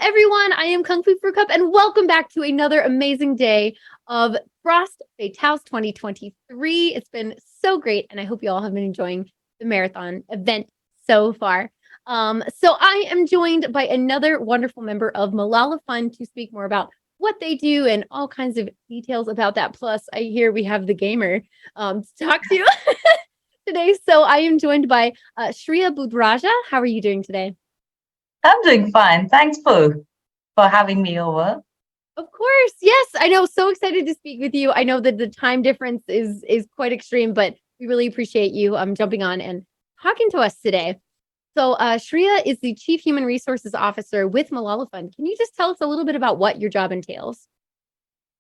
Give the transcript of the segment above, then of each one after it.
everyone, I am Kungfufruitcup and welcome back to another amazing day of Frost Fatales 2023. It's been so great and I hope you all have been enjoying the marathon event so far. So I am joined by another wonderful member of Malala Fund to speak more about what they do and all kinds of details about that. Plus, I hear we have the gamer to talk to today. So I am joined by Shreya Budhraja. How are you doing today? I'm doing fine. Thanks for having me over. Of course. Yes, I know. So excited to speak with you. I know that the time difference is quite extreme, but we really appreciate you jumping on and talking to us today. So Shreya is the Chief Human Resources Officer with Malala Fund. Can you just tell us a little bit about what your job entails?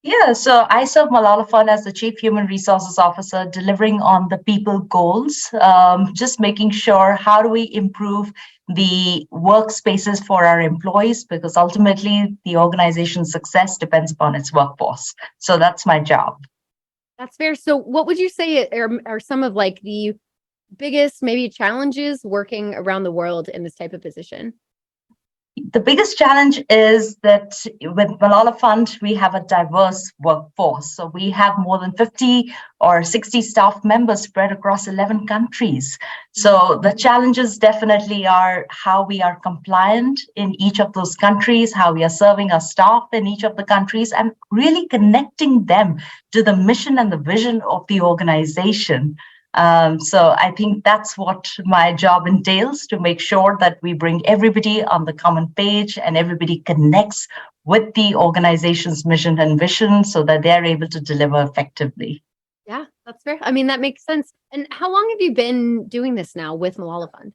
Yeah, so I serve Malala Fund as the Chief Human Resources Officer, delivering on the people goals, just making sure how do we improve the workspaces for our employees, because ultimately the organization's success depends upon its workforce. So that's my job. That's fair. So what would you say are some of like the biggest maybe challenges working around the world in this type of position? The biggest challenge is that with Malala Fund, we have a diverse workforce. So we have more than 50 or 60 staff members spread across 11 countries. So the challenges definitely are how we are compliant in each of those countries, how we are serving our staff in each of the countries, and really connecting them to the mission and the vision of the organization. So I think that's what my job entails, to make sure that we bring everybody on the common page and everybody connects with the organization's mission and vision so that they're able to deliver effectively. Yeah, that's fair. I mean, that makes sense. And how long have you been doing this now with Malala Fund?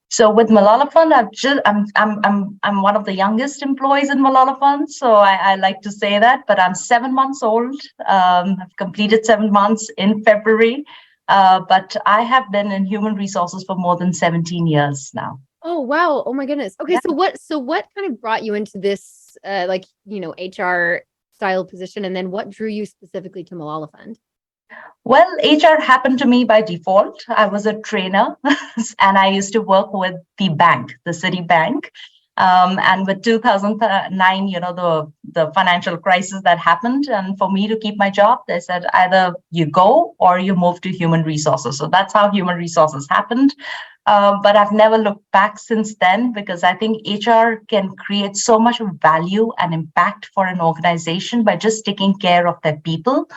So with Malala Fund, I'm one of the youngest employees in Malala Fund. So I like to say that, but I'm 7 months old. I've completed 7 months in February. But I have been in human resources for more than 17 years now. Oh, wow. Oh my goodness. Okay. Yeah. So what kind of brought you into this, HR style position? And then what drew you specifically to Malala Fund? Well, HR happened to me by default. I was a trainer and I used to work with the bank, the Citibank. And with 2009, the financial crisis that happened, and for me to keep my job, they said either you go or you move to human resources. So that's how human resources happened. But I've never looked back since then, because I think HR can create so much value and impact for an organization by just taking care of their people.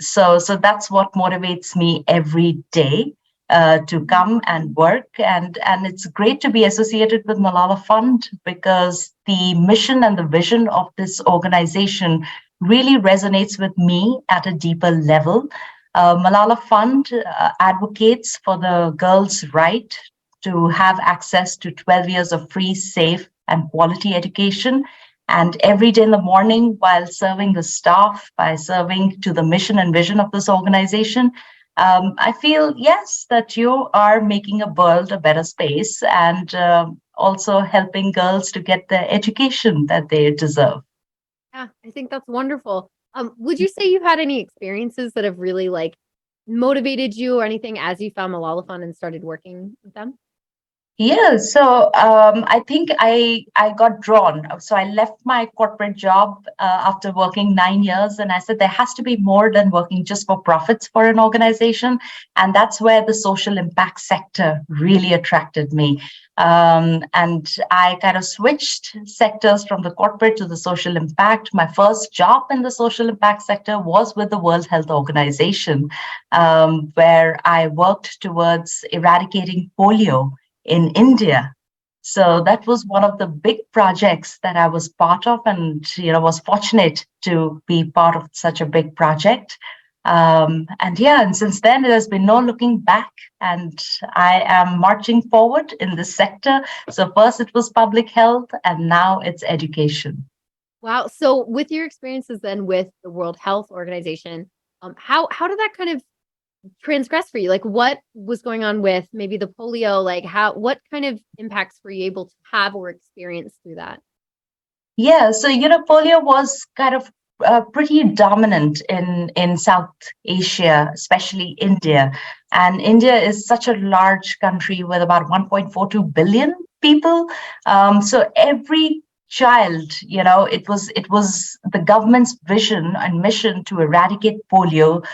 So that's what motivates me every day. To come and work, and it's great to be associated with Malala Fund, because the mission and the vision of this organization really resonates with me at a deeper level. Malala Fund advocates for the girls' right to have access to 12 years of free, safe, and quality education. And every day in the morning, while serving the staff, by serving to the mission and vision of this organization, I feel, yes, that you are making a world a better space, and also helping girls to get the education that they deserve. Yeah, I think that's wonderful. Would you say you've had any experiences that have really like motivated you or anything as you found Malala Fund and started working with them? Yeah, so I think I got drawn. So I left my corporate job after working 9 years, and I said there has to be more than working just for profits for an organization, and that's where the social impact sector really attracted me. And I kind of switched sectors from the corporate to the social impact. My first job in the social impact sector was with the World Health Organization, where I worked towards eradicating polio in India. So that was one of the big projects that I was part of, and was fortunate to be part of such a big project. And since then there's been no looking back, and I am marching forward in this sector. So first it was public health, and now it's education. Wow. So with your experiences then with the World Health Organization, how did that kind of transgress for you? Like what was going on with maybe the polio? Like what kind of impacts were you able to have or experience through that? Yeah, so polio was kind of pretty dominant in South Asia, especially India. And India is such a large country with about 1.42 billion people. So every child, it was the government's vision and mission to eradicate polio,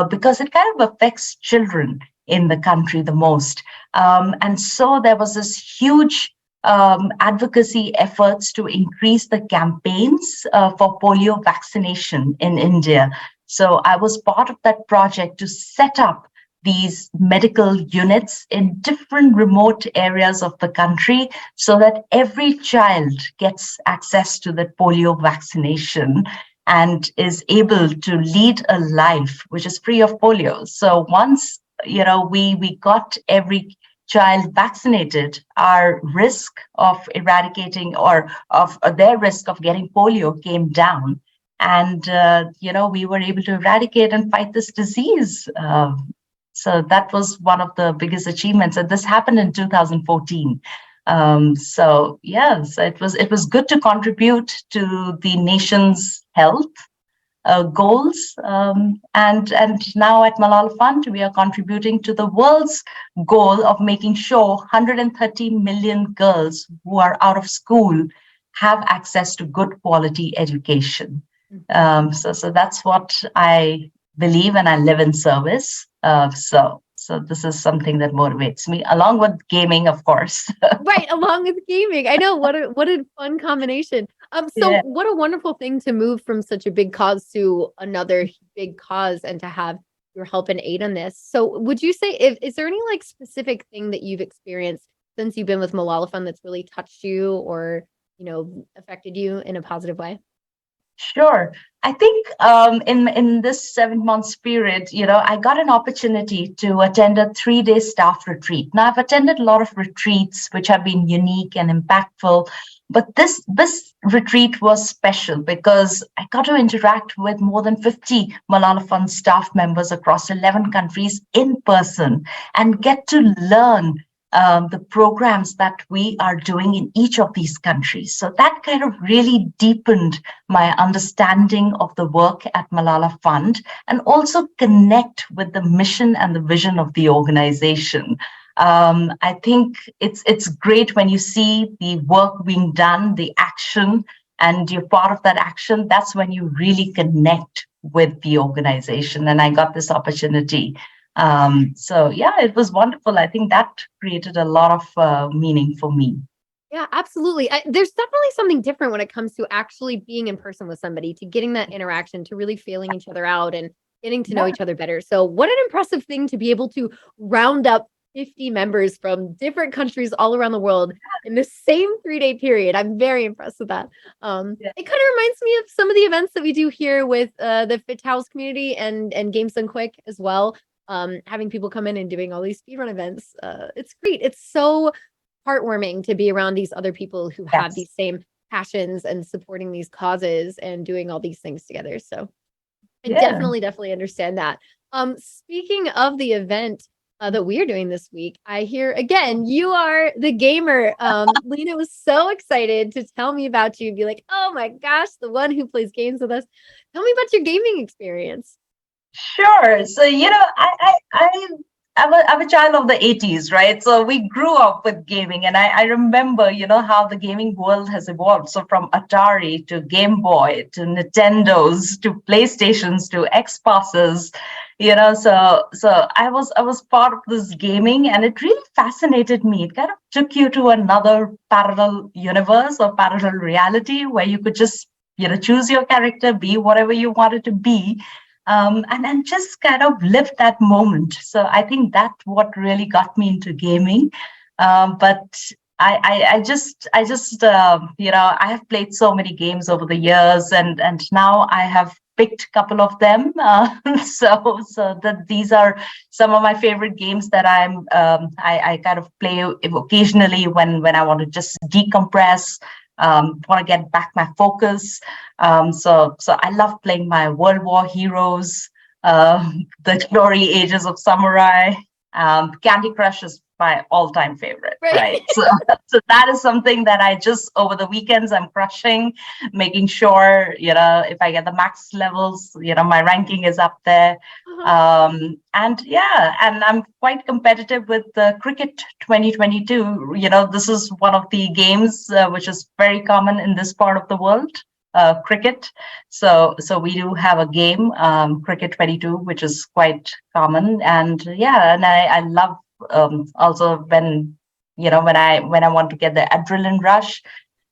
because it kind of affects children in the country the most. And so there was this huge advocacy efforts to increase the campaigns for polio vaccination in India. So I was part of that project to set up these medical units in different remote areas of the country so that every child gets access to the polio vaccination and is able to lead a life which is free of polio. So once we got every child vaccinated, our risk of eradicating or of their risk of getting polio came down. And, we were able to eradicate and fight this disease. So that was one of the biggest achievements. And this happened in 2014. So yes, it was good to contribute to the nation's health goals. And now at Malala Fund, we are contributing to the world's goal of making sure 130 million girls who are out of school have access to good quality education. So that's what I believe, and I live in service. So this is something that motivates me, along with gaming, of course. Right, along with gaming. I know, what a fun combination. So Yeah. what a wonderful thing to move from such a big cause to another big cause and to have your help and aid on this. So would you say, is there any like specific thing that you've experienced since you've been with Malala Fund that's really touched you or, affected you in a positive way? Sure. I think in this 7 months period, I got an opportunity to attend a 3-day staff retreat. Now, I've attended a lot of retreats which have been unique and impactful, but this retreat was special because I got to interact with more than 50 Malala Fund staff members across 11 countries in person and get to learn the programs that we are doing in each of these countries. So that kind of really deepened my understanding of the work at Malala Fund and also connect with the mission and the vision of the organization. I think it's great when you see the work being done, the action, and you're part of that action. That's when you really connect with the organization. And I got this opportunity. So yeah, it was wonderful. I think that created a lot of meaning for me. Yeah, absolutely. There's definitely something different when it comes to actually being in person with somebody, to getting that interaction, to really feeling each other out and getting to know Yeah. each other better. So what an impressive thing to be able to round up 50 members from different countries all around the world in the same 3-day period. I'm very impressed with that. Yeah. It kind of reminds me of some of the events that we do here with the Fit House community and Games Done Quick as well. Having people come in and doing all these speedrun events. It's great. It's so heartwarming to be around these other people who have Yes. these same passions and supporting these causes and doing all these things together. So I Yeah. definitely understand that. Speaking of the event that we are doing this week, I hear again, you are the gamer. Lena was so excited to tell me about you, be like, oh my gosh, the one who plays games with us. Tell me about your gaming experience. Sure. So, I'm a child of the 80s, right? So we grew up with gaming, and I remember, how the gaming world has evolved. So from Atari to Game Boy to Nintendos to PlayStations to Xboxes, so I was part of this gaming, and it really fascinated me. It kind of took you to another parallel universe or parallel reality where you could just, choose your character, be whatever you wanted to be, and then just kind of live that moment. So I think that's what really got me into gaming. But I have played so many games over the years, and now I have picked a couple of them. So that these are some of my favorite games that I kind of play occasionally when I want to just decompress, want to get back my focus. So I love playing my World War heroes, the glory ages of samurai. Candy Crush is my all-time favorite, Right. right? So that is something that I just over the weekends I'm crushing, making sure if I get the max levels, my ranking is up there. And I'm quite competitive with the Cricket 2022. This is one of the games which is very common in this part of the world. Cricket. So we do have a game, Cricket 22, which is quite common. And I love also when I want to get the adrenaline rush,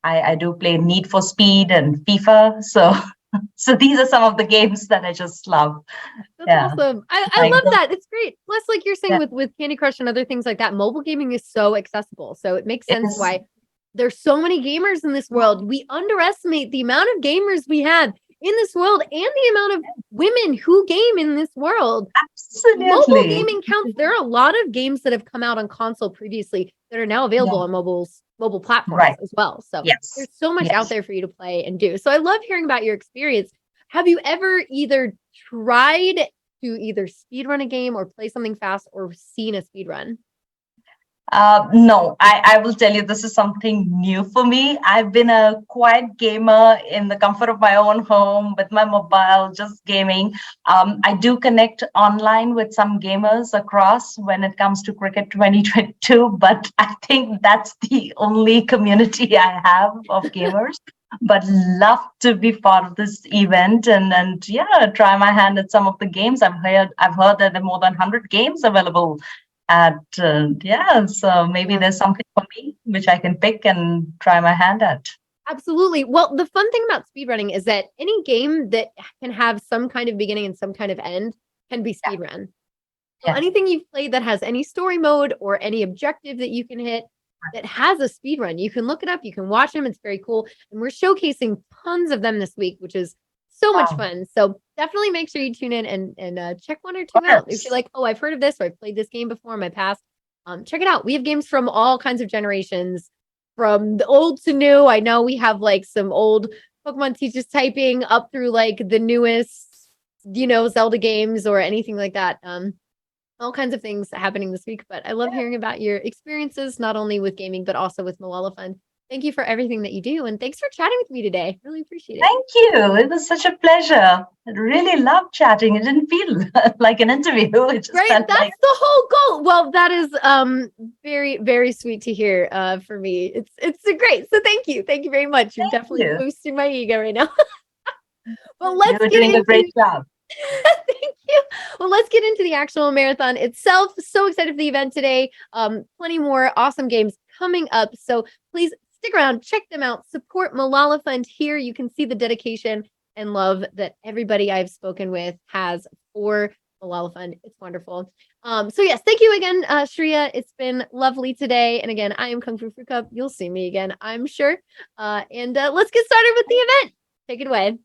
I do play Need for Speed and FIFA. So these are some of the games that I just love. That's awesome. I love that. It's great. Plus, like you're saying, with Candy Crush and other things like that, mobile gaming is so accessible. So it makes sense why there's so many gamers in this world. We underestimate the amount of gamers we have in this world and the amount of women who game in this world. Absolutely. Mobile gaming counts. There are a lot of games that have come out on console previously that are now available on mobile platforms as well. So there's so much out there for you to play and do. So I love hearing about your experience. Have you ever either tried to either speedrun a game or play something fast or seen a speedrun? No, I will tell you, this is something new for me. I've been a quiet gamer in the comfort of my own home with my mobile, just gaming. I do connect online with some gamers across when it comes to Cricket 2022, but I think that's the only community I have of gamers. But love to be part of this event and try my hand at some of the games. I've heard that there are more than 100 games available so maybe there's something for me which I can pick and try my hand at. Absolutely. Well, the fun thing about speedrunning is that any game that can have some kind of beginning and some kind of end can be speedrun. So anything you've played that has any story mode or any objective that you can hit that has a speedrun, you can look it up, you can watch them. It's very cool. And we're showcasing tons of them this week, which is so much fun. So definitely make sure you tune in and check one or two out. If you're like, oh, I've heard of this, or I've played this game before in my past, check it out. We have games from all kinds of generations, from the old to new. I know we have like some old Pokemon teachers typing up through like the newest, Zelda games or anything like that. All kinds of things happening this week. But I love hearing about your experiences, not only with gaming, but also with Malala Fund. Thank you for everything that you do. And thanks for chatting with me today. Really appreciate it. Thank you. It was such a pleasure. I really loved chatting. It didn't feel like an interview. It just felt that's the whole goal. Well, that is very, very sweet to hear for me. It's great. So thank you. Thank you very much. You're definitely boosting my ego right now. But let's doing a great job. Thank you. Well, let's get into the actual marathon itself. So excited for the event today. Plenty more awesome games coming up. So please stick around, check them out, support Malala Fund here. You can see the dedication and love that everybody I've spoken with has for Malala Fund. It's wonderful. So yes, thank you again, Shreya. It's been lovely today. And again, I am Kungfufruitcup. You'll see me again, I'm sure. And let's get started with the event. Take it away.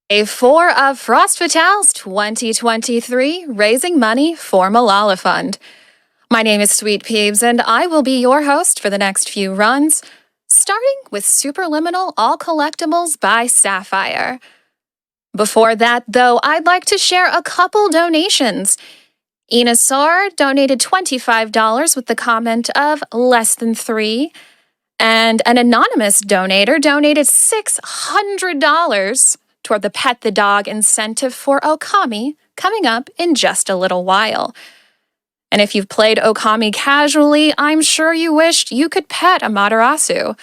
Day 4 of Frost Fatales 2023, Raising Money for Malala Fund. My name is SweetPeebs, and I will be your host for the next few runs, starting with Superliminal All Collectibles by Sapphire. Before that, though, I'd like to share a couple donations. Inasar donated $25 with the comment of less than 3, and an anonymous donator donated $600 toward the Pet the Dog incentive for Okami coming up in just a little while. And if you've played Okami casually, I'm sure you wished you could pet Amaterasu.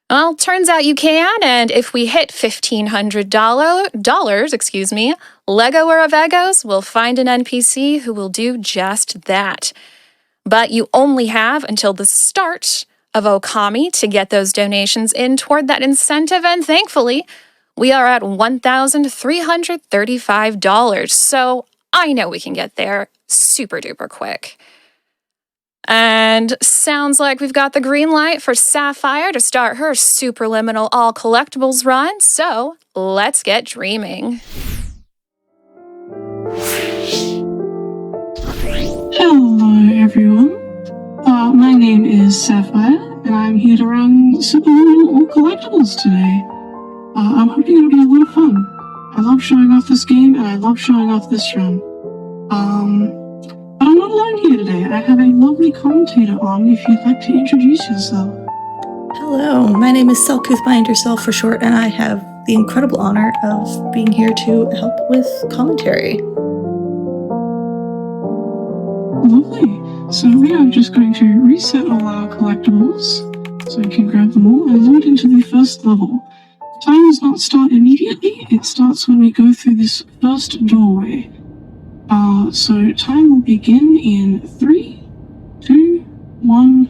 Well, turns out you can, and if we hit $1,500, Lego or Avegos will find an NPC who will do just that. But you only have until the start of Okami to get those donations in toward that incentive, and thankfully, we are at $1,335, so I know we can get there super duper quick. And sounds like we've got the green light for Sapphire to start her Superliminal All Collectibles run, so let's get dreaming. Hello, everyone. My name is Sapphire, and I'm here to run Superliminal or Collectibles today. I'm hoping it'll be a lot of fun. I love showing off this game, and I love showing off this run. But I'm not alone here today. I have a lovely commentator on if you'd like to introduce yourself. Hello, my name is selcouthmind, or Self for short, and I have the incredible honor of being here to help with commentary. Lovely. So we are just going to reset all our collectibles so you can grab them all and load into the first level. Time does not start immediately, it starts when we go through this first doorway. So time will begin in 3, 2, 1,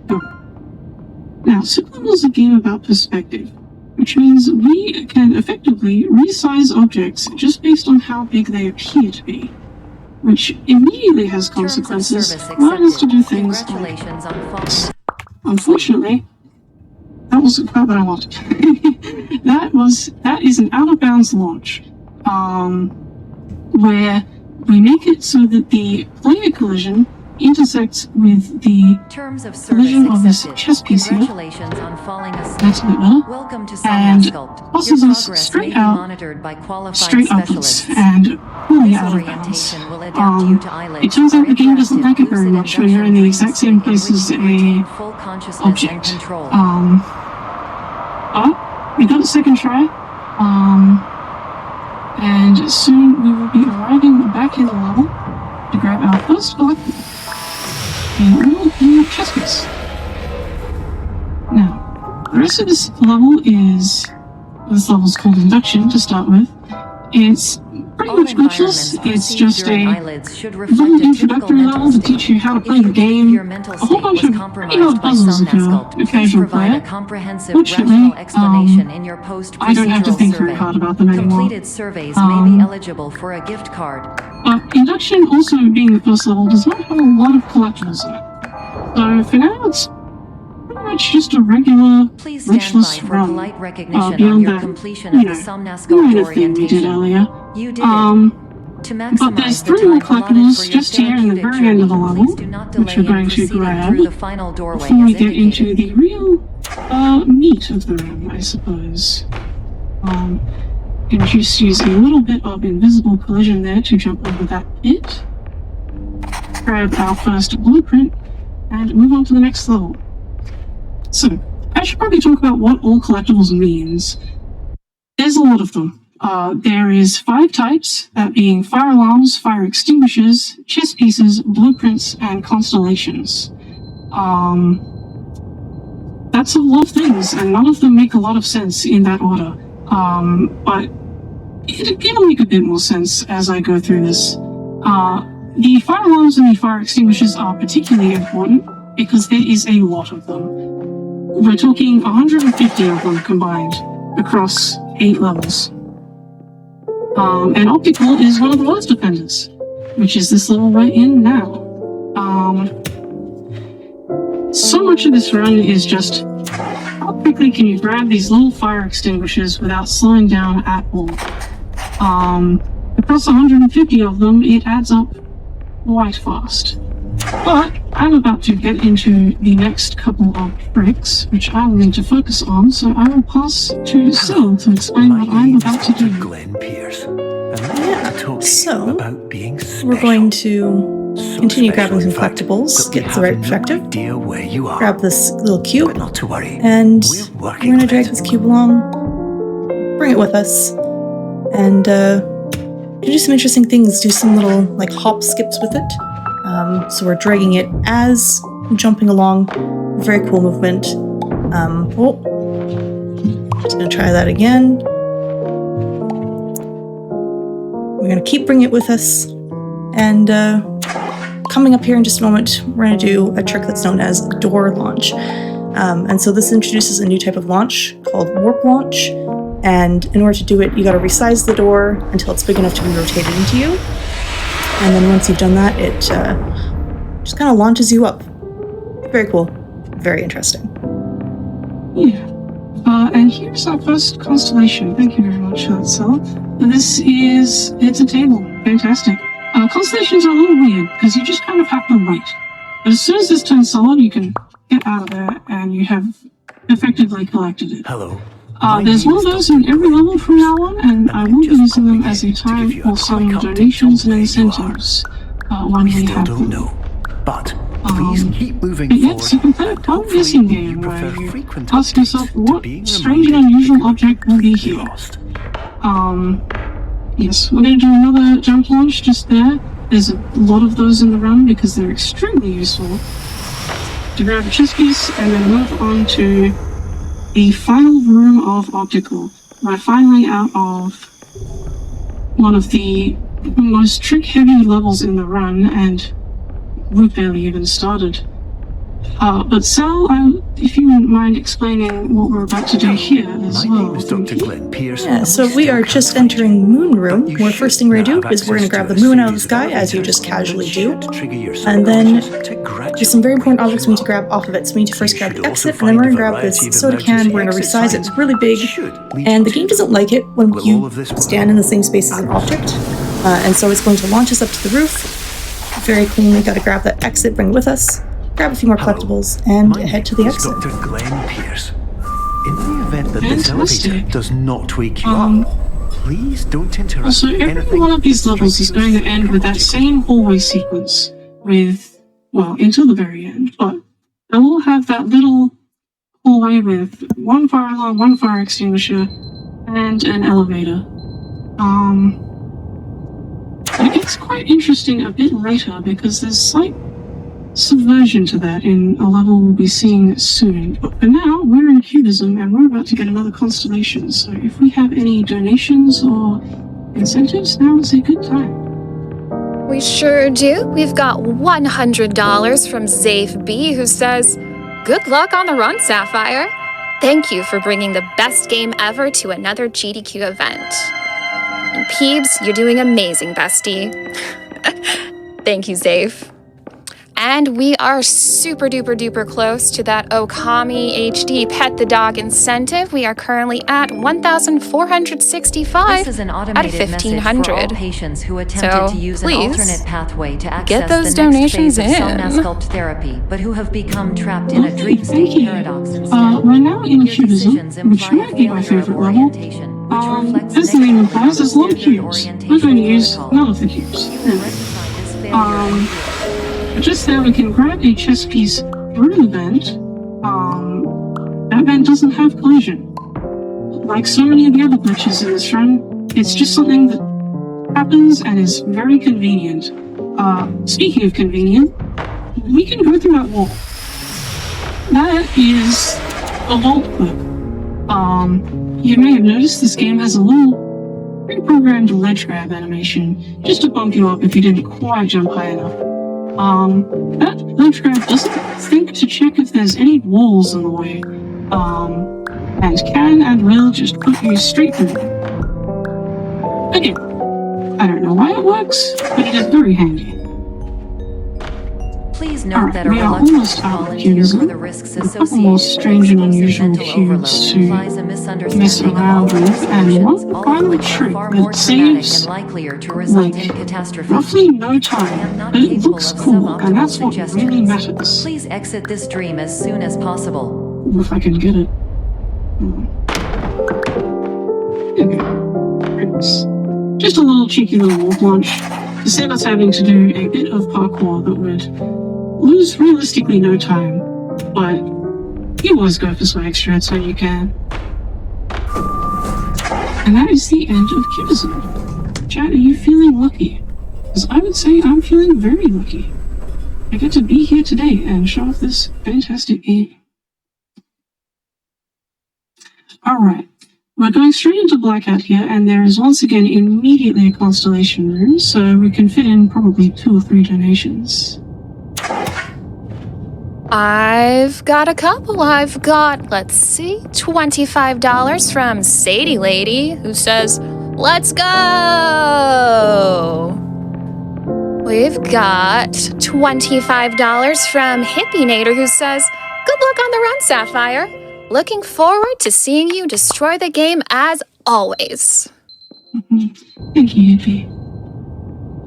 go. Now, Superliminal is a game about perspective, which means we can effectively resize objects just based on how big they appear to be, which immediately has consequences, allowing us to do things like this. Unfortunately, that wasn't quite what I wanted. That is an out-of-bounds launch, where we make it so that the player collision intersects with the collision of this chess piece here. That's a bit better. And tosses us straight upwards, and fully out of bounds. It turns out the game doesn't like it very much when you're in the exact same place as a object. But we got a second try. And soon we will be arriving back in the level to grab our first collectible. A little chess piece. Now, the rest of this level is called Induction to start with. It's pretty much glitchless. It's just a little introductory level to teach you how to play the game. A whole bunch of pretty hard puzzles if you're a casual player. Fortunately, I don't have to think very hard about them anymore. Induction, also being the first level, does not have a lot of collectibles in it. So for now, it's pretty much just a regular, glitchless run. Beyond that, minor thing we did earlier. But there's 3 more collectibles just here in the very end of the level, which we're going to grab before we get into the real meat of the room, I suppose. Can just use a little bit of invisible collision there to jump over that pit, grab our first blueprint, and move on to the next level. So, I should probably talk about what all collectibles means. There's a lot of them. There is 5 types, that being fire alarms, fire extinguishers, chess pieces, blueprints, and constellations. That's a lot of things, and none of them make a lot of sense in that order. But it'll make a bit more sense as I go through this. The fire alarms and the fire extinguishers are particularly important because there is a lot of them. We're talking 150 of them combined across 8 levels. And optical is one of the worst offenders, which is this level we're in now. So much of this run is just how quickly can you grab these little fire extinguishers without slowing down at all. Across 150 of them, it adds up quite fast. But I'm about to get into the next couple of tricks, which I will need to focus on, so I will pass to Sil to explain what I'm about to do. So, we're going to continue grabbing some collectibles, get the right perspective, grab this little cube, and we're going to drag this cube along, bring it with us, and do some interesting things, do some little like hop skips with it. So we're dragging it as jumping along. Very cool movement. Just gonna try that again. We're gonna keep bringing it with us, and coming up here in just a moment, we're gonna do a trick that's known as door launch. And so this introduces a new type of launch called warp launch. And in order to do it, you gotta resize the door until it's big enough to be rotated into you. And then once you've done that, it just kind of launches you up. Very cool. Very interesting. Yeah. And here's our first constellation. Thank you very much for that, Sal. It's a table. Fantastic. Constellations are a little weird because you just kind of have to wait. But as soon as this turns solid, you can get out of there and you have effectively collected it. Hello. There's one of those in every level from now on, and I will be using them as a time for some donations and incentives when we have them. Know, but please keep moving But forward. yes, you can play a and fun hopefully guessing game you where prefer you frequent ask yourself updates to what being strange and reminded unusual that object will be you're here. lost. Yes, we're going to do another jump launch just there. There's a lot of those in the run because they're extremely useful. To grab a chess piece and then move on to the final room of Optical. We're finally out of one of the most trick-heavy levels in the run, and we've barely even started. But Sal, if you wouldn't mind explaining what we're about to do here as My well. name is Dr. Glenn Pierce. Yeah, and so we still are can't just find entering you. Moon Room, But you where should first thing we're now going to have do is we're going to access grab the to a moon out of the series sky, as you elevators just casually that do. should trigger your And then subconscious to there's some very important gradually objects we need to wake you grab off of it. So we need to first You grab should the also exit, and then we're find going to a grab this variety of soda can. emergency We're going to exit resize it. signs It's really big, that should lead and the you game to doesn't like it when Will all you of this work? stand in the same space as an object. And so it's going to launch us up to the roof. Very cleanly, got to grab that exit, bring it with us, grab a few more Hello. collectibles, and My head to name the is exit. Dr. Glenn Pierce. In the event that this Fantastic. elevator does not wake you Um, up, please don't interrupt So every anything one of these that levels is strikes going you to end as with that illogical. same hallway sequence with, well, until the very end, but they'll all have that little hallway with one fire alarm, one fire extinguisher, and an elevator. But it gets quite interesting a bit later because there's slight subversion to that in a level we'll be seeing soon. But for now, we're in Cubism and we're about to get another constellation. So if we have any donations or incentives, now is a good time. We sure do. We've got $100 from Zafe B, who says, "Good luck on the run, Sapphire. Thank you for bringing the best game ever to another GDQ event." And Peebs, you're doing amazing, bestie. Thank you, Zafe. And we are super duper duper close to that Okami HD Pet the Dog incentive. We are currently at 1,465 This is an out of automated message for all 1,500. patients who attempted So, to use an please, alternate pathway to access get those the next donations phase of in. Somnasculpt therapy, but who have become trapped in a dream Thank state you. paradox instead. We're now in Your Cubism, decisions which imply a might be my failure of favorite level. orientation, which reflects As the name negatively implies, on there's a lot of standard cubes. We're orientation going to use protocol. none of the cubes. You can rectify this failure. But just there, we can grab a chess piece through the vent. That vent doesn't have collision. Like so many of the other glitches in this run, it's just something that happens and is very convenient. Speaking of convenient, we can go through that wall. That is a vault clip. You may have noticed this game has a little pre-programmed ledge grab animation, just to bump you up if you didn't quite jump high enough. That ledge grab doesn't think to check if there's any walls in the way, and can and will just put you straight through them. Again, I don't know why it works, but it is very handy. Please note Alright, that a we are reluctance almost to out of volunteer Cubism. for the risks A couple associated more with strange and explosive unusual mental cubes overload to implies a mess misunderstanding of all around with, and solutions, one all of final which are trick far that more traumatic saves, and likelier to result like, in catastrophe. roughly no I am time, not but it capable looks of cool, and suboptimal that's what really suggestions. matters. Please exit this dream as soon as possible. If I can get it. Okay. Thanks. Just a little cheeky little walk launch to save us having to do a bit of parkour that would lose realistically no time, but you always go for some extra heads when you can. And that is the end of Cubism. Chat, are you feeling lucky? Because I would say I'm feeling very lucky. I get to be here today and show off this fantastic game. Alright, we're going straight into Blackout here, and there is once again immediately a constellation room, so we can fit in probably 2 or 3 donations. I've got a couple. I've got, let's see, $25 from Sadie Lady, who says, "Let's go!" We've got $25 from Hippie Nader, who says, "Good luck on the run, Sapphire. Looking forward to seeing you destroy the game as always." Thank you, Hippie.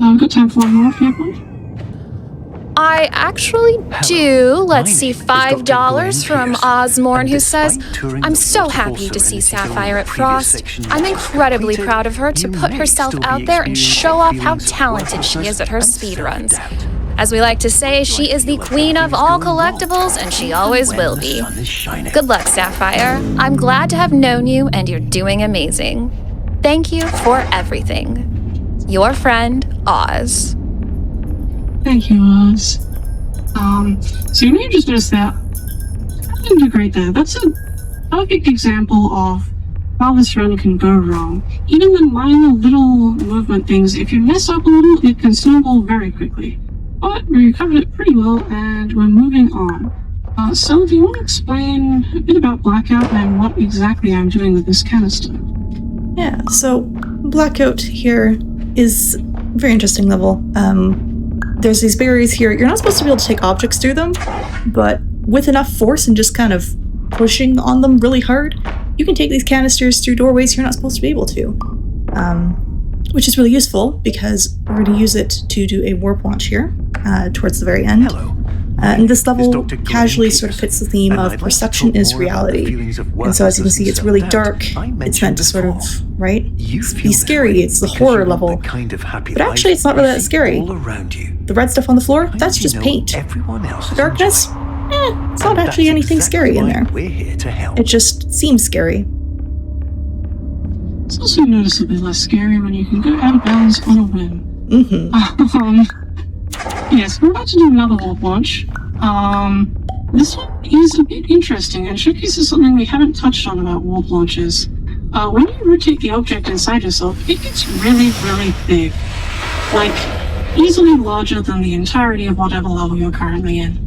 We've got time for one more, if you have one. I actually do. Let's see, $5 from Osmorn, who says, I'm so happy to see Sapphire at Frost. I'm incredibly proud of her to put herself out there and show off how talented she is at her speedruns. As we like to say, she is the queen of all collectibles, and she always will be. Good luck, Sapphire. I'm glad to have known you, and you're doing amazing. Thank you for everything. Your friend, Oz. Thank you, Oz. So you may have just noticed that I didn't do great there. That's a perfect example of how this run can go wrong. Even the minor little movement things, if you mess up a little, it can snowball very quickly. But we recovered it pretty well, and we're moving on. So do you want to explain a bit about Blackout and what exactly I'm doing with this canister? Yeah, so Blackout here is a very interesting level. There's these barriers here. You're not supposed to be able to take objects through them, but with enough force and just kind of pushing on them really hard, you can take these canisters through doorways you're not supposed to be able to. Which is really useful because we're going to use it to do a warp launch here towards the very end. Hello. And this level casually sort of fits the theme of perception is reality. And so as you can see, it's really dark. It's meant to sort of, right, be scary. It's the horror level. But actually, it's not really that scary. The red stuff on the floor, that's just paint. The darkness, it's not actually anything scary in there. It just seems scary. It's also noticeably less scary when you can go out of bounds on a whim. Yes, we're about to do another warp launch. This one is a bit interesting and showcases something we haven't touched on about warp launches. When you rotate the object inside yourself, it gets really, really big. Like, easily larger than the entirety of whatever level you're currently in.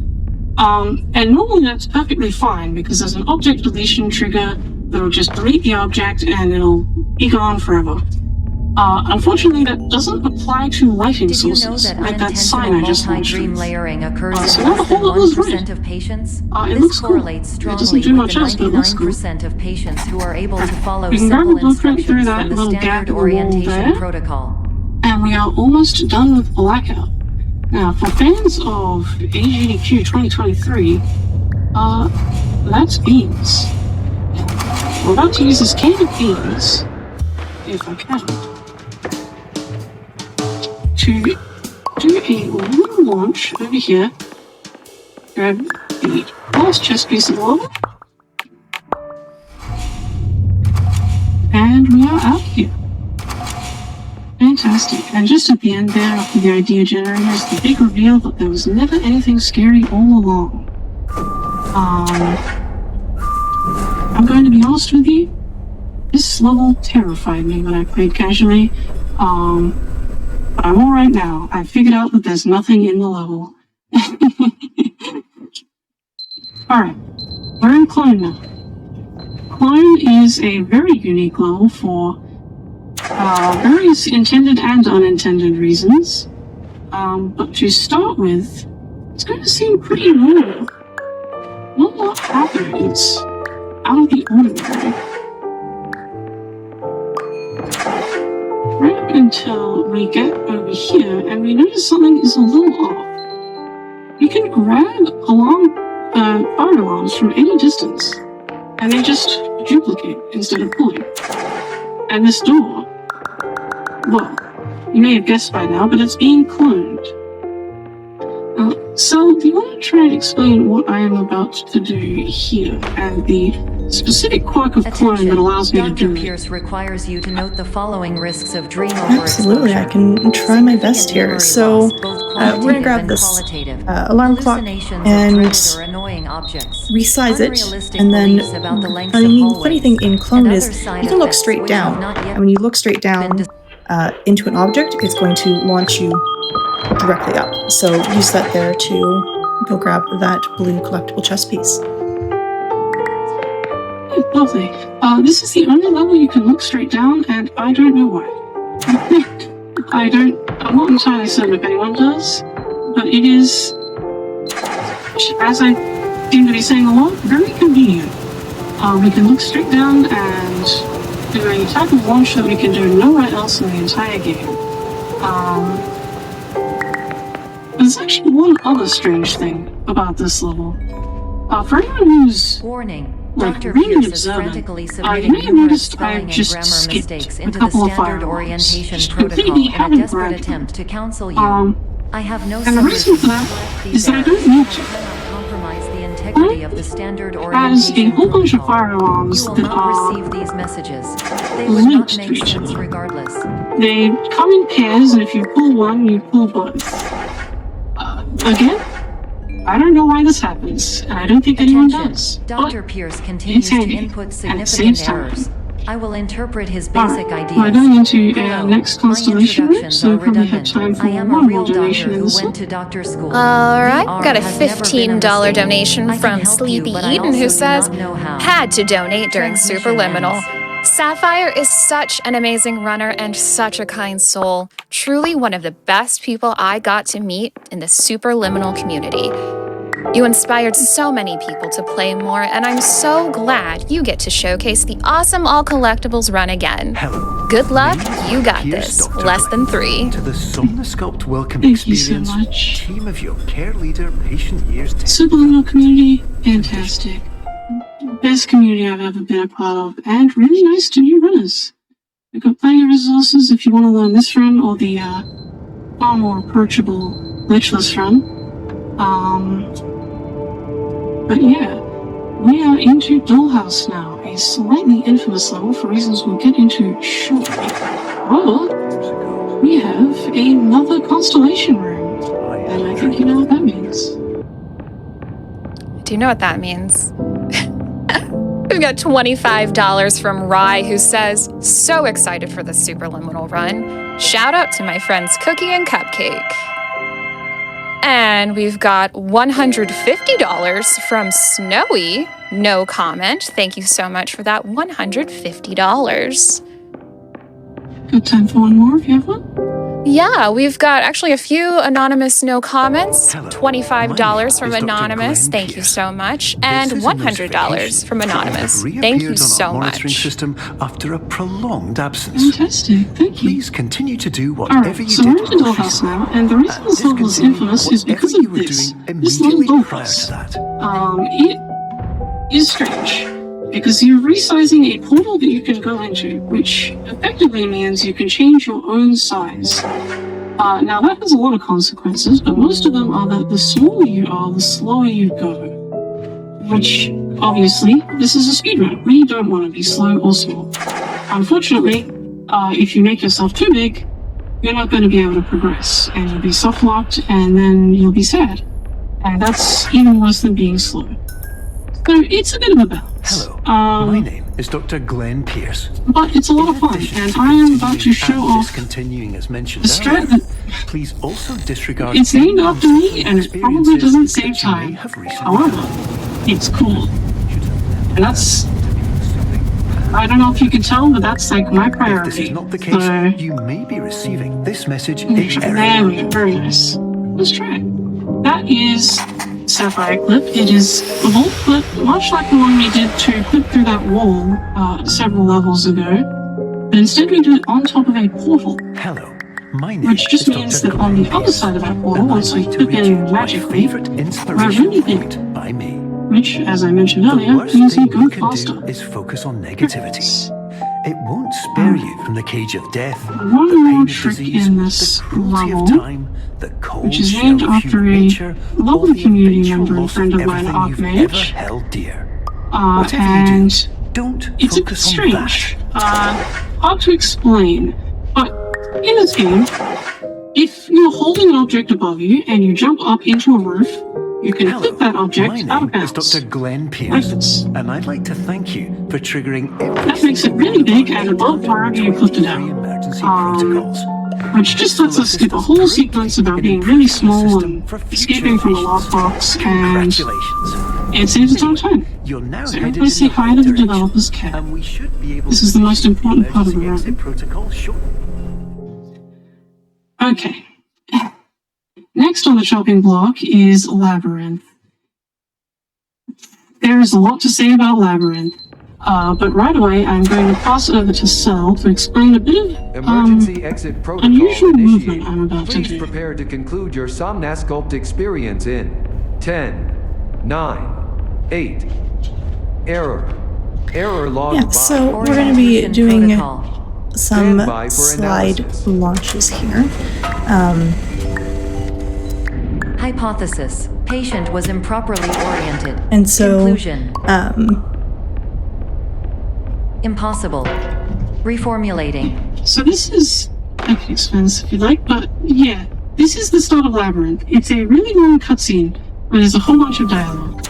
And normally that's perfectly fine because there's an object deletion trigger that'll just delete the object and it'll be gone forever. Unfortunately, that doesn't apply to lighting Did you sources, know that like that sign I just launched. multi-dream layering occurs So in now the less than whole level is 1% right. of patients? It This looks cool. correlates It strongly doesn't do with much the else, but it looks cool. 99% of patients who are able to follow We can grab simple a blueprint through instructions that from the little gap standard in the wall orientation there. protocol. And we are almost done with Blackout. Now, for fans of AGDQ 2023, that's beans. We're about to use this can of beans, if I can, to do a little launch over here. Grab the last chest piece of the level. And we are out here. Fantastic. And just at the end there, after the idea generator, is the big reveal that there was never anything scary all along. I'm going to be honest with you, this level terrified me when I played casually. But I'm alright now. I figured out that there's nothing in the level. Alright, we're in Clone now. Clone is a very unique level for various intended and unintended reasons. But to start with, it's going to seem pretty normal. Not a lot happening. It's out of the ordinary. Right up until we get over here and we notice something is a little off. You can grab fire alarms from any distance and they just duplicate instead of pulling. And this door, well, you may have guessed by now, but it's being cloned. So, do you want to try and explain what I am about to do here and the specific quirk of clone that allows me to do Dr. it? Pierce requires you to note the following risks of dream overexposure. Absolutely, I can try my best here. So, we're going to grab this alarm clock and resize it, and then the funny thing in clone is you can look straight down, and when you look straight down into an object, it's going to launch you directly up. So use that there to go grab that blue collectible chest piece. Lovely. This is the only level you can look straight down, and I don't know why. I'm not entirely certain if anyone does, but it is, as I seem to be saying a lot, very convenient. We can look straight down and do a type of launch that we can do nowhere else in the entire game. there's actually one other strange thing about this level. For anyone who's Warning. like Dr. really Pierce is observant, frantically you submitting may have numerous noticed spelling I've and just grammar skipped mistakes a into the couple of standard fire alarms. orientation Just protocol completely in a haven't desperate bragged. attempt to counsel you. I have no And the reason for that is that I don't need to. compromise the integrity of the standard As a orientation whole bunch of protocol. fire alarms You will that not are receive these messages. They would not linked to make each sense other. regardless. They come in pairs, and if you pull one, you pull both. Again, I don't know why this happens, and I don't think anyone Attention. does. Dr. But Pierce continues to handy, input and it significant saves time. errors. I will interpret his Alright, basic ideas. we're going into our Hello. next My constellation room, introductions so are we probably have redundant. time for I am a one real more doctor donation in who this went one. to doctor school. Alright, VR got a has never been a $15 mistake. donation I can from help you, Sleepy but I Eden also who do says, not know how. had to donate during Transmission Superliminal. ends. Sapphire is such an amazing runner and such a kind soul. Truly one of the best people I got to meet in the Superliminal community. You inspired so many people to play more, and I'm so glad you get to showcase the awesome All Collectibles run again. Hello. Good luck, Name's you got Pierce this. Dr. Less than Glenn. 3. To the Somnosculpt Welcome Thank you so Experience, much. team of your care leader, patient years. Superliminal community, fantastic. Best community I've ever been a part of, and really nice to new runners. We've got plenty of resources if you want to learn this run or the far more approachable glitchless run. But yeah, we are into Dollhouse now, a slightly infamous level for reasons we'll get into shortly. Oh, we have another constellation room, and I think you know what that means. Do you know what that means? We've got $25 from Rye, who says, so excited for the Superliminal run. Shout out to my friends Cookie and Cupcake. And we've got $150 from Snowy. No comment. Thank you so much for that $150. Got time for one more if you have one? Yeah, we've got actually a few anonymous no comments. Hello. $25 from My name is Dr. Anonymous. Glenn Thank you Pierce. so much. And This is a $100 notification from that you Anonymous. have Thank you reappeared on so our monitoring much. system after a prolonged absence. Fantastic, thank you. Please continue to do whatever Alright, you so did we're in the Dollhouse now, and the reason this level is discontinue infamous is because whatever you of were this. doing This little immediately prior dollhouse. to that. It is strange, because you're resizing a portal that you can go into, which effectively means you can change your own size. Now that has a lot of consequences, but most of them are that the smaller you are, the slower you go. Which, obviously, this is a speedrun. We don't want to be slow or small. Unfortunately, if you make yourself too big, you're not going to be able to progress, and you'll be soft-locked, and then you'll be sad. And that's even worse than being slow. So it's a bit of a balance. Hello, my name is Dr. Glenn Pierce. But it's a lot of fun, and I am about to show off discontinuing as mentioned the strat earlier. that Please also disregard it's named after me, and it probably experiences doesn't that save you may time. have recently However, had. it's cool. And that's, I don't know if you can tell, but that's like my If this priority. is not the case, So, you may be receiving this message in error. there we go, very nice. Let's try it. That is Sapphire clip. It is a vault clip, much like the one we did to clip through that wall several levels ago. But instead we do it on top of a portal, Hello, my name which just is means Dr. that on the Glenn other Pierce, side of that portal, and I'd once we like to clip read you in my magically, favorite inspiration really big. quote by me. which, as I mentioned The earlier, worst means you thing go you can faster. do is focus on negativity. It won't spare you from the cage of death, One the more pain of trick disease, in this the cruelty of level, time, the cold which is shell named of after human a nature, lovely or the community eventual member and loss friend of mine, everything you've Archmage. ever held dear. And Whatever you do, don't it's a bit focus on strange. that. Hard to explain, but in this game, if you're holding an object above you and you jump up into a roof, you can Hello, flip that object my out of name is bounds. Dr. Glenn Pierce, Like this. and I'd like to thank you for triggering every That makes it single really one of big our and above priority you flipped it out. 23 emergency Um, protocols. Which just lets us skip a whole sequence about being really small and escaping from the last box, and Congratulations. it saves a ton of time. You're now So headed everybody in say the hi right to the direction, developers cat. and we should be able This to is the most initiate important part of the emergency run. exit protocol shortly. Okay. Next on the chopping block is Labyrinth. There is a lot to say about Labyrinth. But right away, I'm going to pass over to Sel to explain a bit of Emergency exit protocol unusual movement initiated. I'm about to Please do. prepare to conclude your Somnasculpt experience in 10, 9, 8. Error log. Yeah, so we're going to be Orientation doing protocol. some Stand by for slide analysis. launches here. Hypothesis. Patient was improperly oriented. And so, Conclusion. Impossible. Reformulating. So this is, I can explain this if you like, but yeah, this is the start of Labyrinth. It's a really long cutscene where there's a whole bunch of dialogue.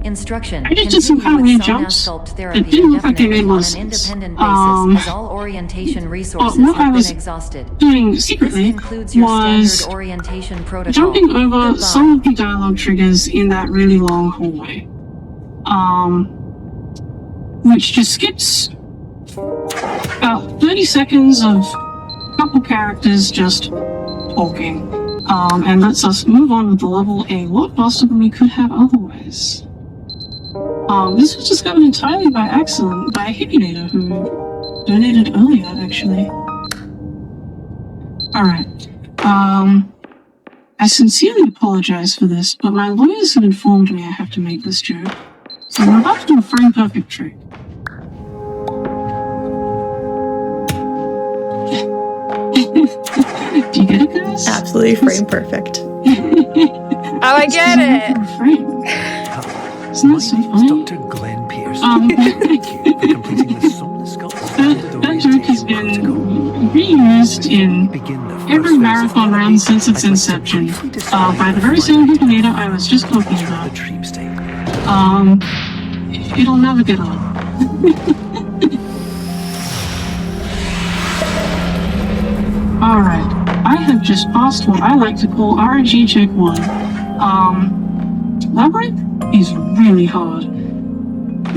Instruction. I just did some kind of Continue weird with jumps Somnasculpt that therapy didn't look like they made indefinitely a lot on of an sense. independent basis, as all orientation resources what I have was been exhausted. doing This secretly concludes your was standard orientation protocol. jumping over Goodbye. some of the dialogue triggers in that really long hallway. Which just skips about 30 seconds of a couple characters just talking, and lets us move on with the level a lot faster than we could have otherwise. This was discovered entirely by accident by Hippinator, who donated earlier, actually. Alright. I sincerely apologize for this, but my lawyers have informed me I have to make this joke. So I'm about to do a frame perfect trick. Do you get it, guys? Absolutely frame perfect. Oh, I get it. Frame. Isn't My that so name's funny? Dr. Glenn Pierce. Thank Thank you for completing the Somnasculpt. That joke has been reused in every marathon round since its inception, by the very same Hippinator I was just talking about. It'll never get old. Alright, I have just passed what I like to call RNG Check 1. Labyrinth is really hard.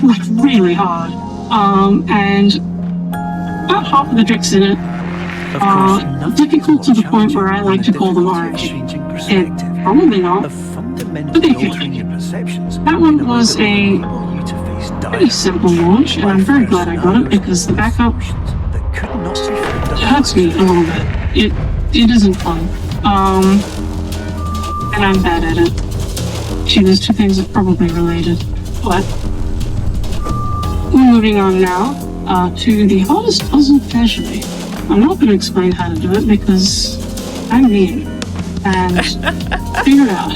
Like, really hard. And about half of the tricks in it are difficult to the point where I like to call them RNG. And probably not, but they feel like it. That one was a pretty simple launch, and I'm very glad I got it because the backup hurts me a little bit. It isn't fun. And I'm bad at it. Gee, those two things are probably related. But we're moving on now to the hardest puzzle casually. I'm not going to explain how to do it because I'm mean and figure it out.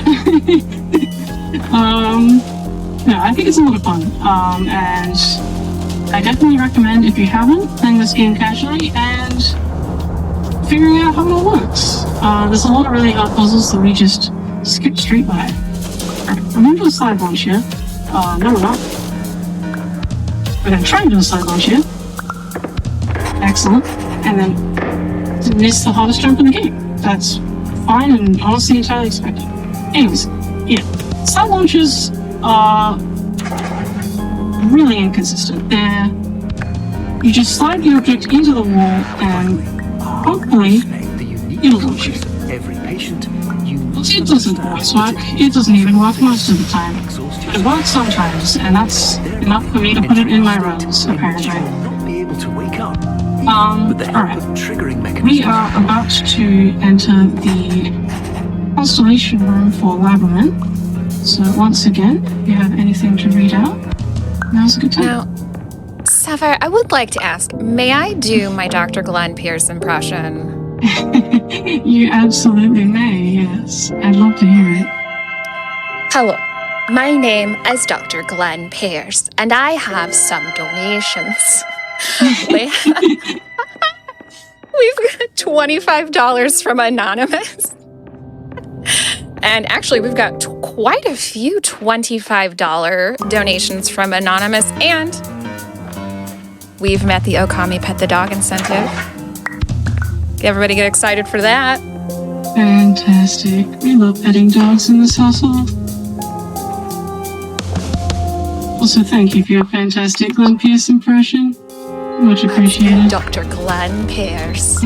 No, I think it's a lot of fun. And I definitely recommend, if you haven't, playing this game casually and figuring out how it all works. There's a lot of really hard puzzles that we just skip straight by. Alright, I'm going to do a slide launch here. No, we're not. We're going to try and do a slide launch here. Excellent. And then miss the hardest jump in the game. That's fine and honestly entirely expected. Anyways, yeah. Slide launches are really inconsistent. You just slide the object into the wall and hopefully it'll launch you. It doesn't always work. It doesn't even work most of the time. It works sometimes, and that's enough for me to put it in my runs, apparently. Alright. We are about to enter the constellation room for Labyrinth. So once again, if you have anything to read out, now's a good time. Now, Sapphire, I would like to ask, may I do my Dr. Glenn Pierce impression? You absolutely may, yes. I'd love to hear it. Hello, my name is Dr. Glenn Pierce, and I have some donations. We've got $25 from Anonymous. And actually, we've got quite a few $25 donations from Anonymous, and we've met the Okami Pet the Dog incentive. Everybody get excited for that. Fantastic. We love petting dogs in this household. Also, thank you for your fantastic Glenn Pierce impression. Much appreciated. Dr. Glenn Pierce.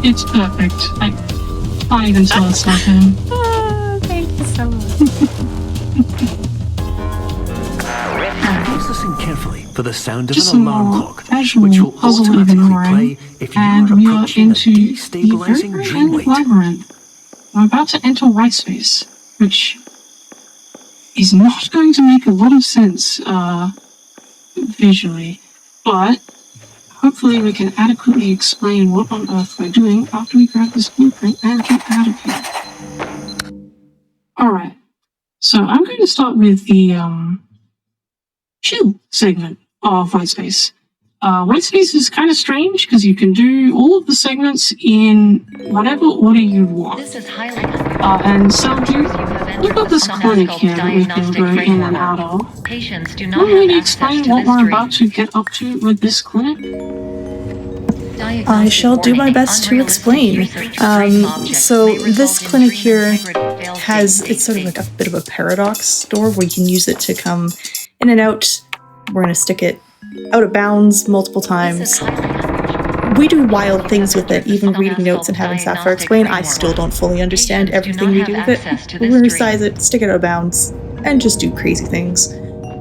It's perfect. I can't even tell it's not him. Oh, thank you so much. for the sound of just an some alarm more clock, casual which will puzzle automatically ignoring, play if you and are we are approaching a into the very, destabilizing very dream end weight. labyrinth. I'm about to enter white space, which is not going to make a lot of sense visually, but hopefully we can adequately explain what on earth we're doing after we grab this blueprint and get out of here. Alright, so I'm going to start with the chill segment of white space. White space is kind of strange because you can do all of the segments in whatever order you want. This is highly And so look at this clinic here that we've been going in and out of. Patients do Can not we have really access explain to what this we're dream. about to get up to with this clinic? I shall do my best to explain. So this clinic here has, it's sort of like a bit of a paradox door where you can use it to come in and out. We're going to stick it out of bounds multiple times. We do wild things with it, even reading notes and having Sapphire explain. I still don't fully understand everything we do with it. We're going to resize it, stick it out of bounds, and just do crazy things.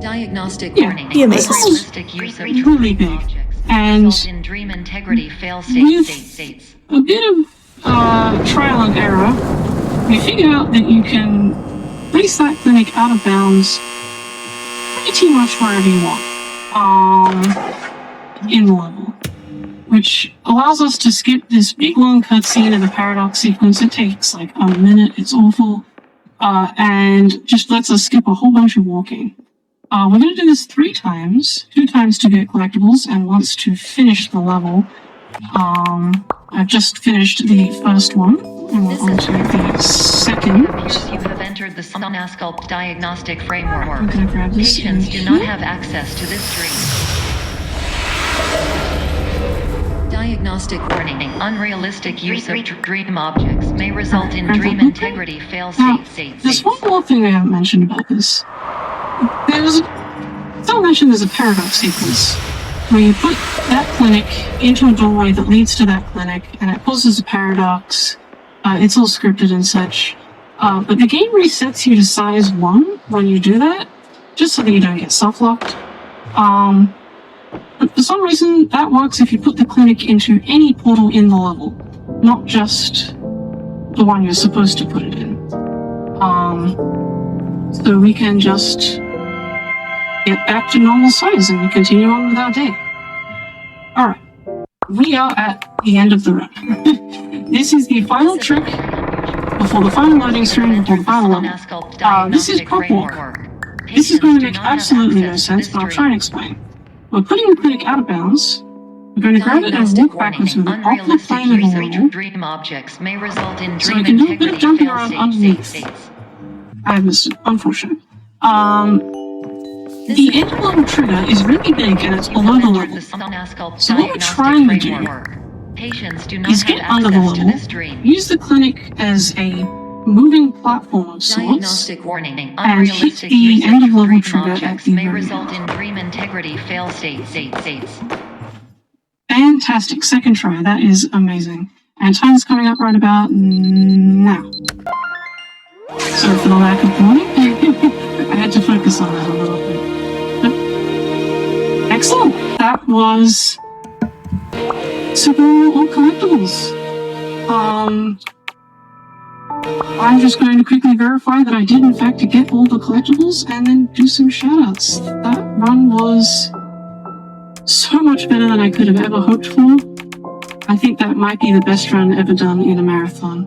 Diagnostic Yeah, warning. be amazed. Unrealistic use of Really big. objects And result in dream integrity fail with states. a bit of trial and error, we figured out that you can place that clinic out of bounds pretty much wherever you want in the level, which allows us to skip this big long cutscene of the paradox sequence. It takes like a minute, it's awful, and just lets us skip a whole bunch of walking. We're going to do this 3 times, 2 times to get collectibles and once to finish the level. I've just finished the first one, and we're on to the second. You have entered the Sonasculpt diagnostic framework. I'm going to grab this Patients in do not here. have access to this dream. Diagnostic warning. Unrealistic use of dream objects may result in dream integrity fail Now, states. there's one more thing we haven't mentioned about this. Someone mentioned there's a paradox sequence where you put that clinic into a doorway that leads to that clinic and it causes a paradox. It's all scripted and such. But the game resets you to size 1 when you do that, just so that you don't get soft-locked. But for some reason, that works if you put the clinic into any portal in the level, not just the one you're supposed to put it in. So we can just get back to normal size and continue on with our day. Alright, we are at the end of the run. This is the final trick before the final loading screen, before the final level. This is prop walk. This is going to make absolutely no sense, but I'll try and explain. We're putting the clinic out of bounds. We're going to grab it and walk backwards with it off the plane of the level, Dream objects may result in so we dream can do a bit of integrity jumping fail around underneath. states. I missed it, unfortunate. The end level trigger is really big and it's below the level. So what we're trying to do Patients do not is have get under the access to this level, dream. use the clinic as a moving platform of sorts, Diagnostic warning. and hit Unrealistic the use end of of level dream trigger at objects the may very result end. in dream integrity fail states. Fantastic, second try, that is amazing. And time's coming up right about now. Sorry for the lack of warning. I had to focus on that a little bit. Excellent. That was Superliminal or collectibles. I'm just going to quickly verify that I did in fact get all the collectibles and then do some shoutouts. That run was so much better than I could have ever hoped for. I think that might be the best run ever done in a marathon.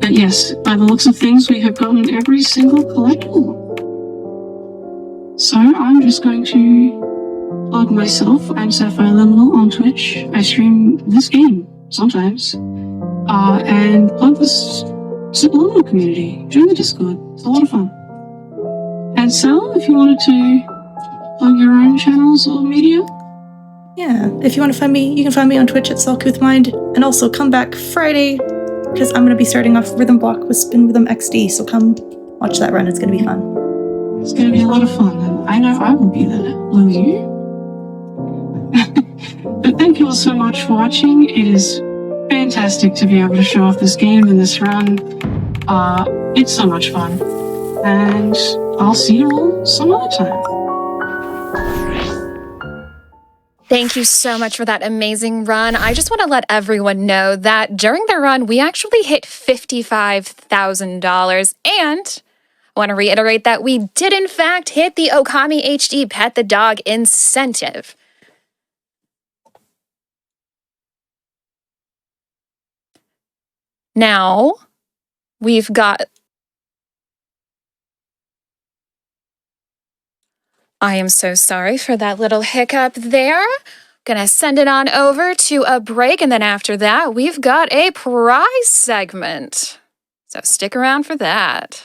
But yes, by the looks of things, we have gotten every single collectible. So I'm just going to plug myself. I'm Sapphire Liminal on Twitch. I stream this game sometimes. And plug this Superliminal community. Join the Discord. It's a lot of fun. And Sal, if you wanted to plug your own channels or media? Yeah, if you want to find me, you can find me on Twitch at selcouthmind, and also come back Friday, because I'm going to be starting off Rhythm Block with Spin Rhythm XD, so come watch that run, it's going to be fun. It's going to be a lot of fun, and I know I will be there. Will you? But thank you all so much for watching. It is fantastic to be able to show off this game and this run. It's so much fun. And I'll see you all some other time. Thank you so much for that amazing run. I just want to let everyone know that during the run, we actually hit $55,000. And I want to reiterate that we did, in fact, hit the Okami HD Pet the Dog incentive. Now, we've got... I am so sorry for that little hiccup there. Gonna send it on over to a break, and then after that, we've got a prize segment. So stick around for that.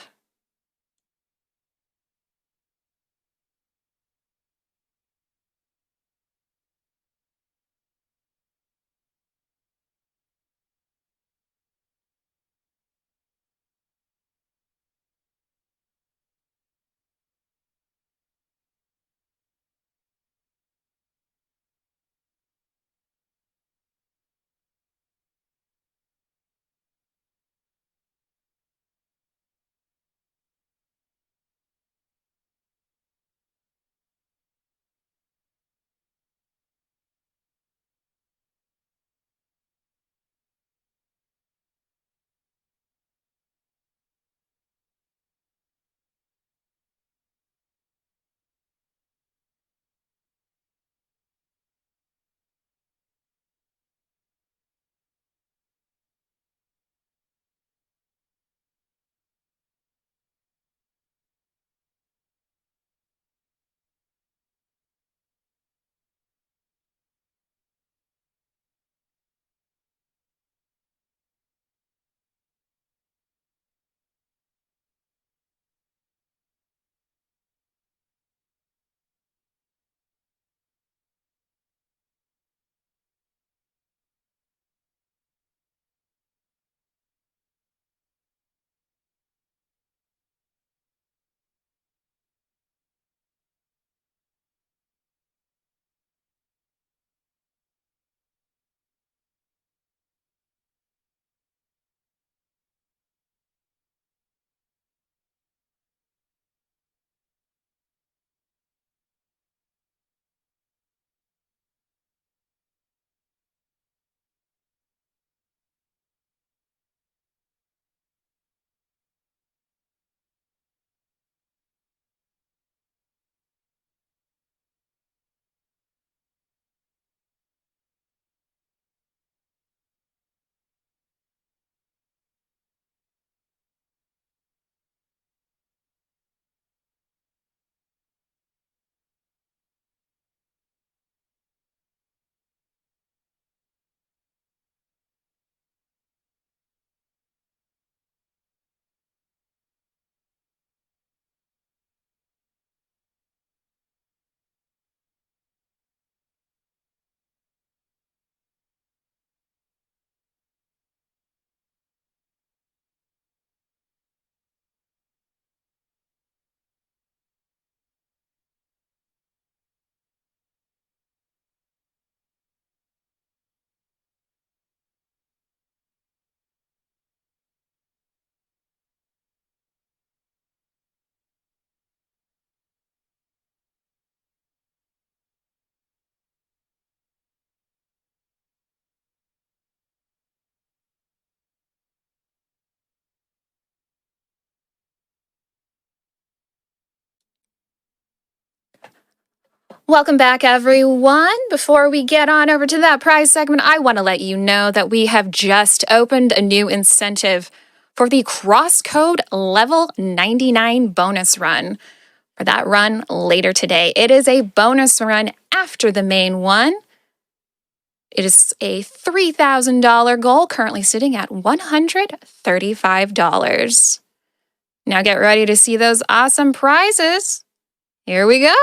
Welcome back, everyone. Before we get on over to that prize segment, I want to let you know that we have just opened a new incentive for the Crosscode Level 99 bonus run. For that run later today, it is a bonus run after the main one. It is a $3,000 goal, currently sitting at $135. Now get ready to see those awesome prizes. Here we go.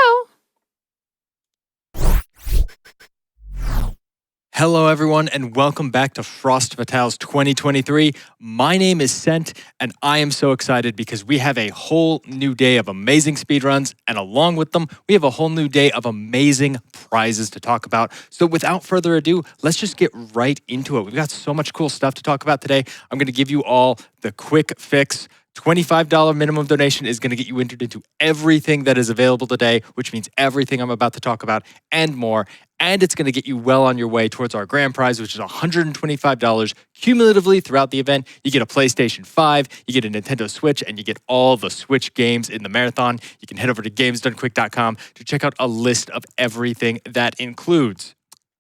Hello, everyone, and welcome back to Frost Fatales 2023. My name is Sent, and I am so excited because we have a whole new day of amazing speedruns, and along with them, we have a whole new day of amazing prizes to talk about. So without further ado, let's just get right into it. We've got so much cool stuff to talk about today. I'm going to give you all the quick fix. $25 minimum donation is going to get you entered into everything that is available today, which means everything I'm about to talk about and more. and it's going to get you well on your way towards our grand prize, which is $125 cumulatively throughout the event. You get a PlayStation 5, you get a Nintendo Switch, and you get all the Switch games in the marathon. You can head over to gamesdonequick.com to check out a list of everything that includes.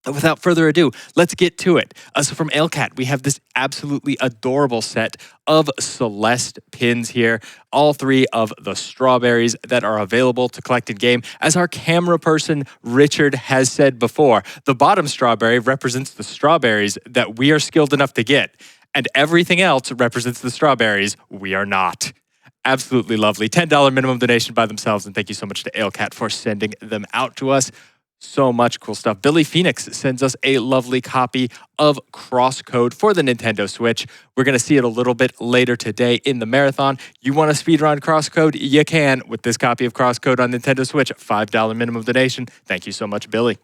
Without further ado, let's get to it. So from Ailcat, we have this absolutely adorable set of Celeste pins here. All 3 of the strawberries that are available to collect in game. As our camera person, Richard, has said before, the bottom strawberry represents the strawberries that we are skilled enough to get, and everything else represents the strawberries we are not. Absolutely lovely. $10 minimum donation by themselves, and thank you so much to Ailcat for sending them out to us. So much cool stuff. Billy Phoenix sends us a lovely copy of Crosscode for the Nintendo Switch. We're going to see it a little bit later today in the marathon. You want to speedrun Crosscode? You can with this copy of Crosscode on Nintendo Switch. $5 minimum donation. Thank you so much, Billy.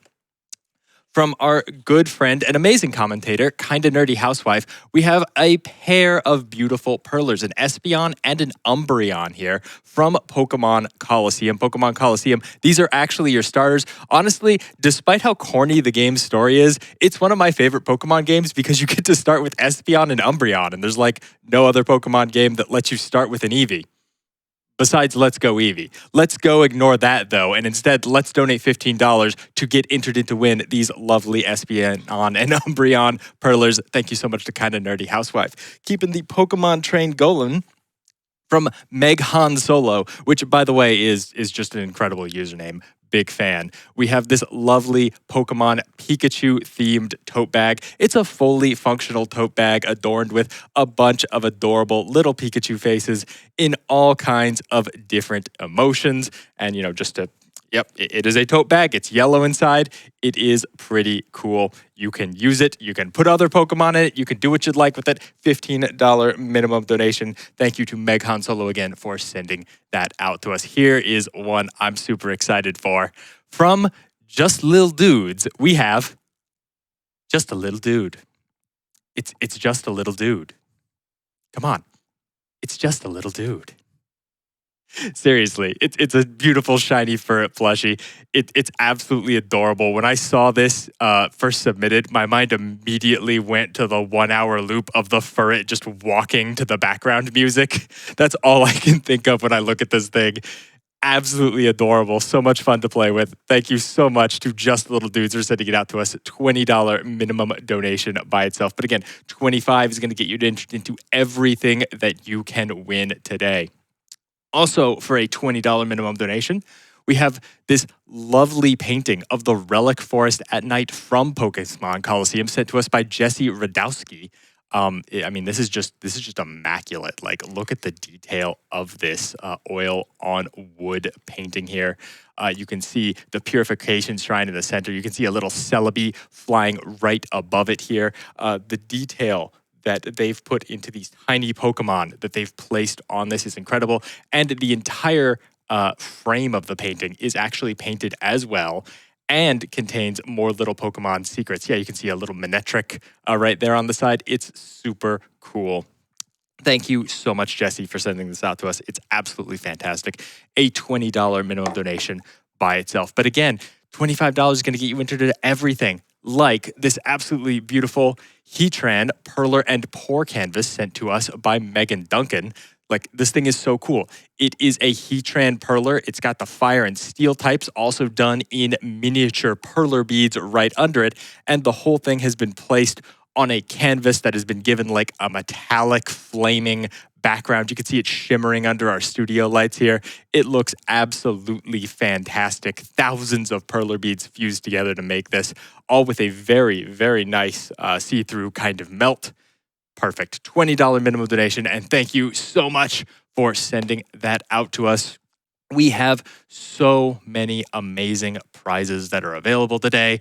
From our good friend and amazing commentator, Kinda Nerdy Housewife, we have a pair of beautiful Perlers, an Espeon and an Umbreon here from Pokemon Coliseum. Pokemon Coliseum, these are actually your starters. Honestly, despite how corny the game's story is, it's one of my favorite Pokemon games because you get to start with Espeon and Umbreon, and there's like no other Pokemon game that lets you start with an Eevee. Besides Let's Go Eevee. Let's Go ignore that, though, and instead, let's donate $15 to get entered into win these lovely Espeon and Umbreon Perlers. Thank you so much to Kinda Nerdy Housewife. Keeping the Pokemon train going from Meg Han Solo, which, by the way, is just an incredible username. Big fan. We have this lovely Pokemon Pikachu-themed tote bag. It's a fully functional tote bag adorned with a bunch of adorable little Pikachu faces in all kinds of different emotions. And, just to, it is a tote bag. It's yellow inside. It is pretty cool. You can use it. You can put other Pokemon in it. You can do what you'd like with it. $15 minimum donation. Thank you to Meg Han Solo again for sending that out to us. Here is one I'm super excited for. From Just Lil Dudes, we have Just a Little Dude. It's just a little dude. Come on. It's just a little dude. Seriously, it's a beautiful shiny furret plushie. It's absolutely adorable. When I saw this first submitted, my mind immediately went to the 1 hour loop of the furret just walking to the background music. That's all I can think of when I look at this thing. Absolutely adorable. So much fun to play with. Thank you so much to Just Little Dudes for sending it out to us. $20 minimum donation by itself. But again, $25 is going to get you into everything that you can win today. Also, for a $20 minimum donation, we have this lovely painting of the Relic Forest at Night from Pokemon Coliseum sent to us by Jesse Radowski. This is just immaculate. Like, look at the detail of this oil on wood painting here. You can see the Purification Shrine in the center. You can see a little Celebi flying right above it here. The detail that they've put into these tiny Pokemon that they've placed on this is incredible. And the entire frame of the painting is actually painted as well and contains more little Pokemon secrets. Yeah, you can see a little Manectric right there on the side. It's super cool. Thank you so much, Jesse, for sending this out to us. It's absolutely fantastic. A $20 minimum donation by itself. But again, $25 is going to get you entered into everything, like this absolutely beautiful Heatran Perler and Pore canvas sent to us by Megan Duncan. Like, this thing is so cool. It is a Heatran Perler. It's got the fire and steel types also done in miniature Perler beads right under it. And the whole thing has been placed on a canvas that has been given like a metallic flaming background. You can see it shimmering under our studio lights here. It looks absolutely fantastic. Thousands of Perler beads fused together to make this, all with a very, very nice see-through kind of melt. Perfect. $20 minimum donation. And thank you so much for sending that out to us. We have so many amazing prizes that are available today.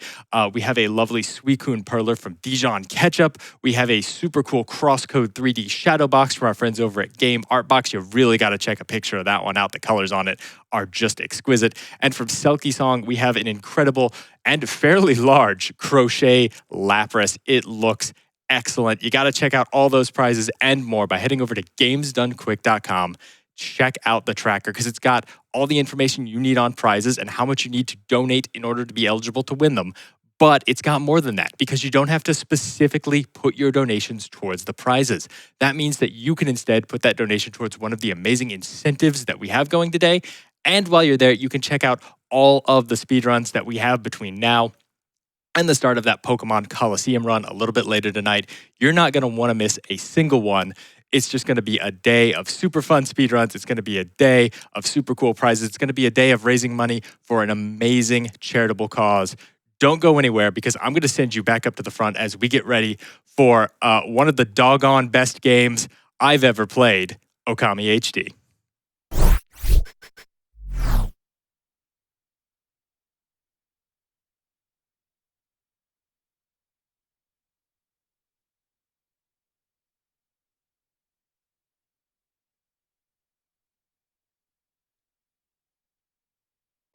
We have a lovely Suicune Perler from Dijon Ketchup. We have a super cool Crosscode 3D Shadow Box from our friends over at Game Art Box. You really got to check a picture of that one out. The colors on it are just exquisite. And from Selkie Song, we have an incredible and fairly large crochet Lapras. It looks excellent. You got to check out all those prizes and more by heading over to gamesdonequick.com. Check out the tracker because it's got all the information you need on prizes and how much you need to donate in order to be eligible to win them. But it's got more than that because you don't have to specifically put your donations towards the prizes. That means that you can instead put that donation towards one of the amazing incentives that we have going today. And while you're there, you can check out all of the speedruns that we have between now and the start of that Pokemon Coliseum run a little bit later tonight. You're not going to want to miss a single one. It's just going to be a day of super fun speedruns. It's going to be a day of super cool prizes. It's going to be a day of raising money for an amazing charitable cause. Don't go anywhere because I'm going to send you back up to the front as we get ready for one of the doggone best games I've ever played, Okami HD.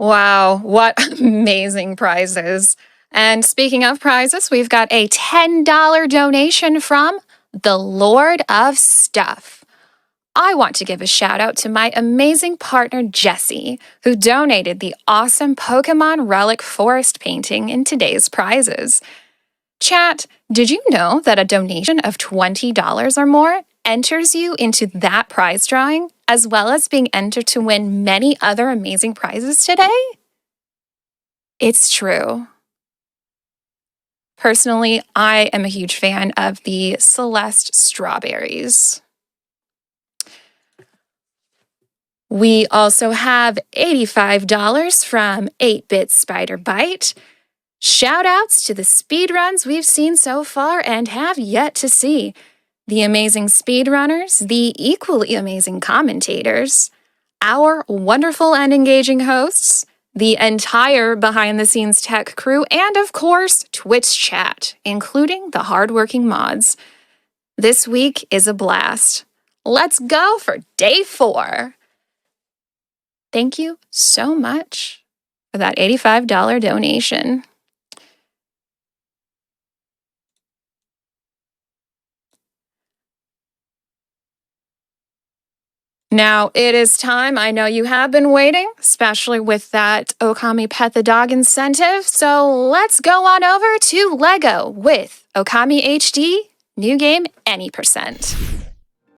Wow, what amazing prizes. And speaking of prizes, we've got a $10 donation from the Lord of Stuff. I want to give a shout out to my amazing partner, Jessie, who donated the awesome Pokemon Relic Forest painting in today's prizes. Chat, did you know that a donation of $20 or more enters you into that prize drawing, as well as being entered to win many other amazing prizes today? It's true. Personally, I am a huge fan of the Celeste strawberries. We also have $85 from 8-Bit Spider Bite. Shout outs to the speedruns we've seen so far and have yet to see. The amazing speedrunners, the equally amazing commentators, our wonderful and engaging hosts, the entire behind-the-scenes tech crew, and of course, Twitch chat, including the hardworking mods. This week is a blast. Let's go for day 4. Thank you so much for that $85 donation. Now, it is time. I know you have been waiting, especially with that Okami Pet the Dog incentive. So let's go on over to LEGO with Okami HD, new game any %.